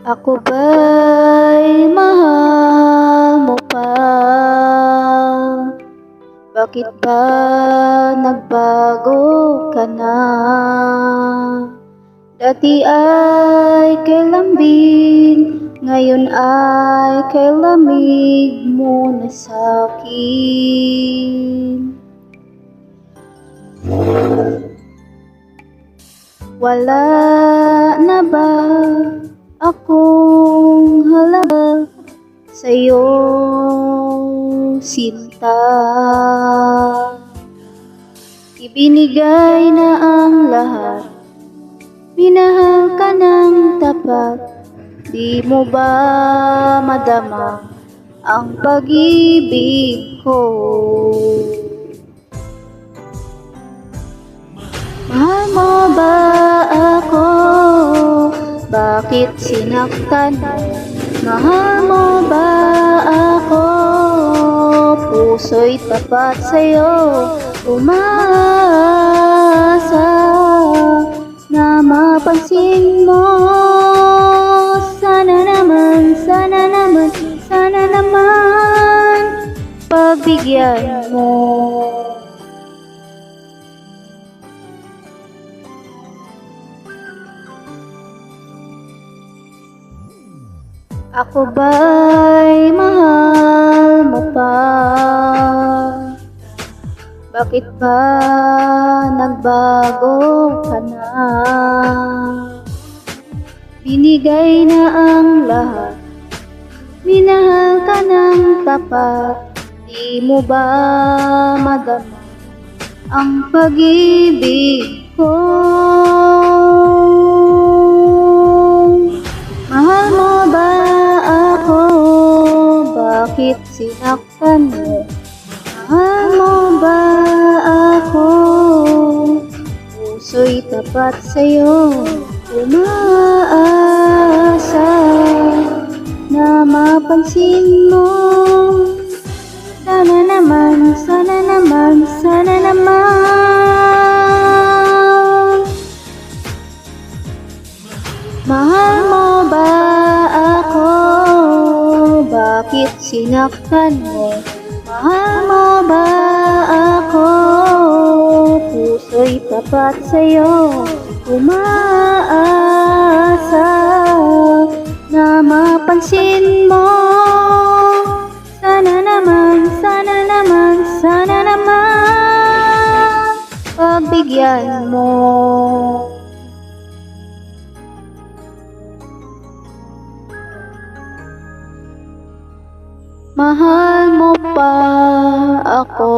Ako ba'y mahal mo pa? Bakit ba nagbago ka na? Dati ay kay lambing, ngayon ay kay lamig mo na sa'kin. Wala na ba akong halaga sa'yo, sinta? Ibinigay na ang lahat, minahal ka ng tapat. Di mo ba madama ang pag-ibig ko? Mahal mo ba ako? Bakit sinaktan mo? Mahal mo ba ako? Puso'y tapat sa'yo, umaasa na mapansin mo. Sana naman, sana naman, sana naman pagbigyan mo. Ako ba'y mahal mo pa? Bakit ba nagbago ka na? Binigay na ang lahat, minahal ka ng tapat. Di mo ba madama ang pag-ibig ko? Mahal mo ba ako? Bakit sinaktan mo? Mahal mo ba ako? Puso'y tapat sa'yo, umaasa na mapansin mo. Sana naman, sana naman, sana naman. Mahal mo ba ako? Bakit sinaktan mo? Mahal mo ba ako? Puso'y tapat sa'yo, umaasa na mapansin mo. Sana naman, sana naman, sana naman pagbigyan mo. Mahal mo pa ako?